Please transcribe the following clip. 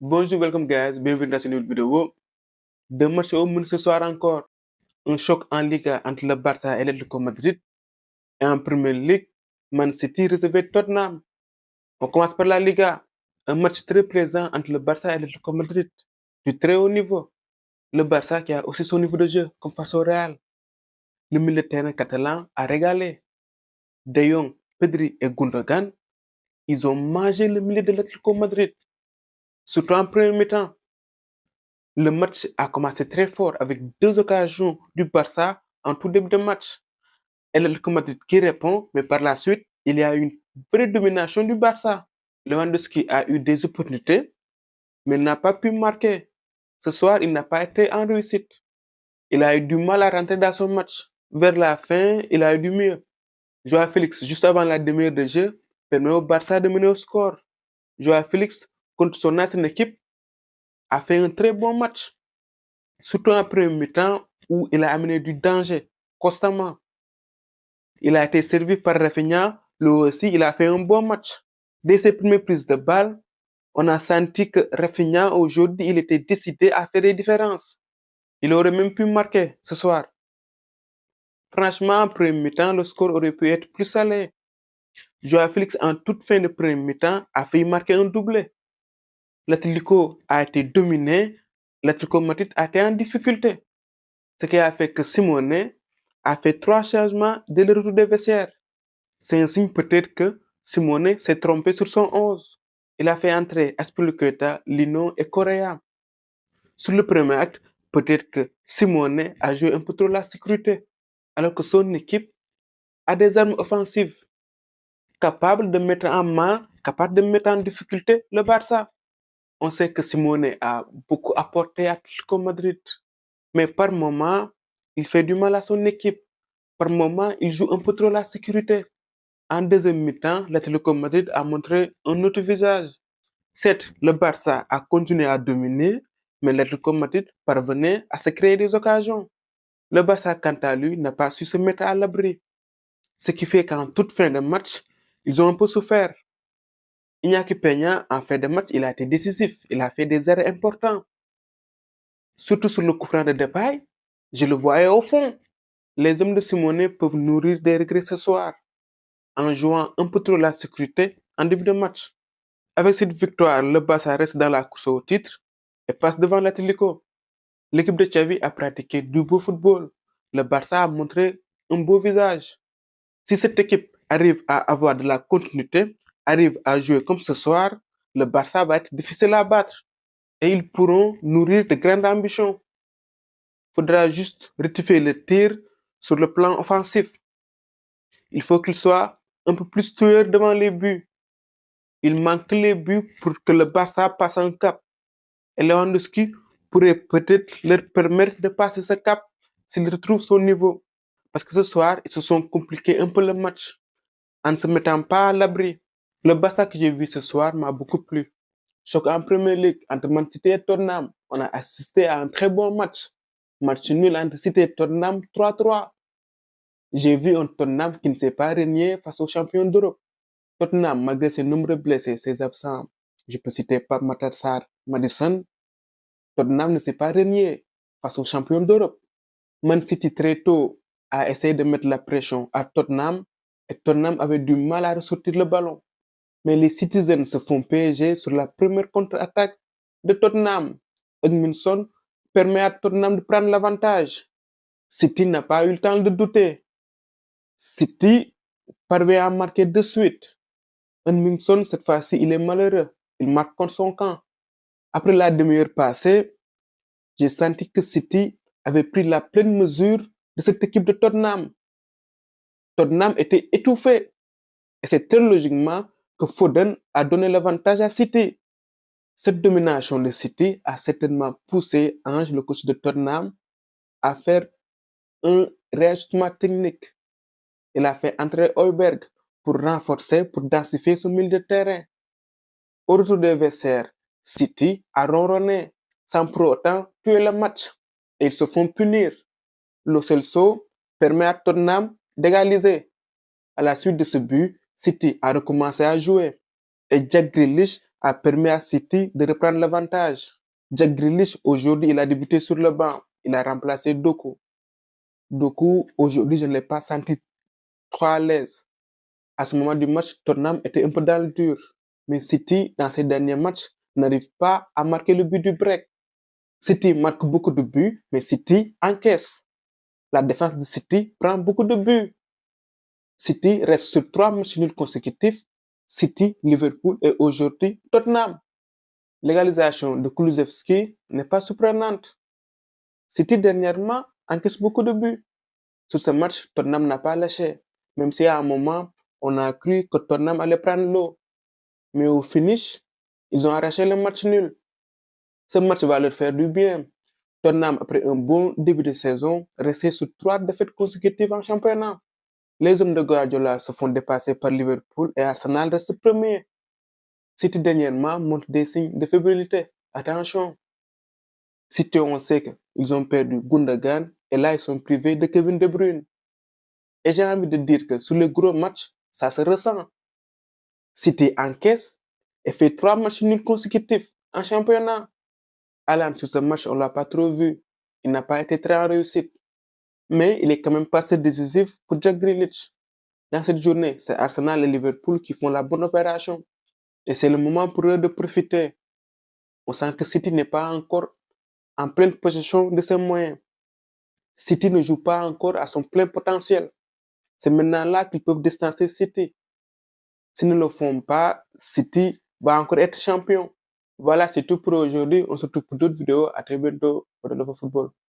Bonjour, welcome guys, bienvenue dans cette nouvelle vidéo. Deux matchs au menu ce soir encore. Un choc en Liga entre le Barça et l'Atlético Madrid. Et en Premier League, Man City recevait Tottenham. On commence par la Liga. Un match très présent entre le Barça et l'Atlético Madrid. Du très haut niveau. Le Barça qui a aussi son niveau de jeu, comme face au Real. Le milieu de terrain catalan a régalé. De Jong, Pedri et Gundogan, ils ont mangé le milieu de l'Atlético Madrid. Surtout en premier mi-temps. Le match a commencé très fort avec deux occasions du Barça en tout début de match. Et l'Atlético Madrid qui répond, mais par la suite, il y a une vraie domination du Barça. Lewandowski a eu des opportunités, mais n'a pas pu marquer. Ce soir, il n'a pas été en réussite. Il a eu du mal à rentrer dans son match. Vers la fin, il a eu du mieux. Joao Félix, juste avant la demi-heure de jeu, permet au Barça de mener au score. Joao Félix, contre son ancienne équipe, a fait un très bon match. Surtout en premier mi-temps où il a amené du danger constamment. Il a été servi par Rafinha, lui aussi il a fait un bon match. Dès ses premières prises de balle, on a senti que Rafinha aujourd'hui il était décidé à faire des différences. Il aurait même pu marquer ce soir. Franchement, en premier mi-temps, le score aurait pu être plus salé. Joao Félix, en toute fin de premier mi-temps, a failli marquer un doublé. L'Atlético a été dominé, l'Atlético Madrid a été en difficulté. Ce qui a fait que Simone a fait 3 changements dès le retour des vestiaires. C'est un signe peut-être que Simone s'est trompé sur son 11. Il a fait entrer Azpilicueta, Lino et Correa. Sur le premier acte, peut-être que Simone a joué un peu trop la sécurité, alors que son équipe a des armes offensives capables de mettre en main, capables de mettre en difficulté le Barça. On sait que Simone a beaucoup apporté à Atlético Madrid, mais par moment, il fait du mal à son équipe. Par moment, il joue un peu trop la sécurité. En deuxième mi-temps, l'Atlético Madrid a montré un autre visage. Certes, le Barça a continué à dominer, mais l'Atlético Madrid parvenait à se créer des occasions. Le Barça, quant à lui, n'a pas su se mettre à l'abri. Ce qui fait qu'en toute fin de match, ils ont un peu souffert. Iñaki Peña, en fin de match, il a été décisif. Il a fait des arrêts importants. Surtout sur le coup franc de Depay, je le voyais au fond. Les hommes de Simone peuvent nourrir des regrets ce soir en jouant un peu trop la sécurité en début de match. Avec cette victoire, le Barça reste dans la course au titre et passe devant l'Atlético. L'équipe de Xavi a pratiqué du beau football. Le Barça a montré un beau visage. Si cette équipe arrive à avoir de la continuité, arrive à jouer comme ce soir, le Barça va être difficile à battre et ils pourront nourrir de grandes ambitions. Il faudra juste rectifier le tir sur le plan offensif. Il faut qu'il soit un peu plus tueur devant les buts. Il manque les buts pour que le Barça passe un cap. Et Lewandowski pourrait peut-être leur permettre de passer ce cap s'il retrouve son niveau. Parce que ce soir, ils se sont compliqués un peu le match en ne se mettant pas à l'abri. Le Barça que j'ai vu ce soir m'a beaucoup plu. Choc en Premier League entre Man City et Tottenham. On a assisté à un très bon match. Match nul entre City et Tottenham 3-3. J'ai vu un Tottenham qui ne s'est pas renié face aux champions d'Europe. Tottenham, malgré ses nombreux blessés, ses absents, je peux citer Pape Matar Sarr, Madison, Tottenham ne s'est pas renié face aux champions d'Europe. Man City très tôt a essayé de mettre la pression à Tottenham et Tottenham avait du mal à ressortir le ballon. Mais les Citizens se font piéger sur la première contre-attaque de Tottenham. Edmundson permet à Tottenham de prendre l'avantage. City n'a pas eu le temps de douter. City parvient à marquer de suite. Edmundson, cette fois-ci, il est malheureux. Il marque contre son camp. Après la demi-heure passée, j'ai senti que City avait pris la pleine mesure de cette équipe de Tottenham. Tottenham était étouffé. Et c'est très logiquement que Foden a donné l'avantage à City. Cette domination de City a certainement poussé Ange, le coach de Tottenham, à faire un réajustement technique. Il a fait entrer Højbjerg pour renforcer, pour densifier son milieu de terrain. Au retour des vestiaires, City a ronronné sans pour autant tuer le match et ils se font punir. Lo Celso permet à Tottenham d'égaliser. À la suite de ce but, City a recommencé à jouer et Jack Grealish a permis à City de reprendre l'avantage. Jack Grealish, aujourd'hui, il a débuté sur le banc. Il a remplacé Doku. Doku, aujourd'hui, je ne l'ai pas senti trop à l'aise. À ce moment du match, Tottenham était un peu dans le dur. Mais City, dans ses derniers matchs, n'arrive pas à marquer le but du break. City marque beaucoup de buts, mais City encaisse. La défense de City prend beaucoup de buts. City reste sur 3 matchs nuls consécutifs. City, Liverpool et aujourd'hui Tottenham. L'égalisation de Kulusevski n'est pas surprenante. City dernièrement encaisse beaucoup de buts. Sur ce match, Tottenham n'a pas lâché. Même si à un moment, on a cru que Tottenham allait prendre l'eau. Mais au finish, ils ont arraché le match nul. Ce match va leur faire du bien. Tottenham, après un bon début de saison, restait sur 3 défaites consécutives en championnat. Les hommes de Guardiola se font dépasser par Liverpool et Arsenal reste premier. City dernièrement montre des signes de fébrilité. Attention. City, on sait qu'ils ont perdu Gundogan et là ils sont privés de Kevin De Bruyne. Et j'ai envie de dire que sur les gros matchs, ça se ressent. City encaisse et fait 3 matchs nuls consécutifs en championnat. Haaland, sur ce match, on ne l'a pas trop vu. Il n'a pas été très en réussite. Mais il est quand même passé décisif pour Jack Grealish. Dans cette journée, c'est Arsenal et Liverpool qui font la bonne opération. Et c'est le moment pour eux de profiter. On sent que City n'est pas encore en pleine possession de ses moyens. City ne joue pas encore à son plein potentiel. C'est maintenant là qu'ils peuvent distancer City. S'ils ne le font pas, City va encore être champion. Voilà, c'est tout pour aujourd'hui. On se retrouve pour d'autres vidéos. À très bientôt pour le football.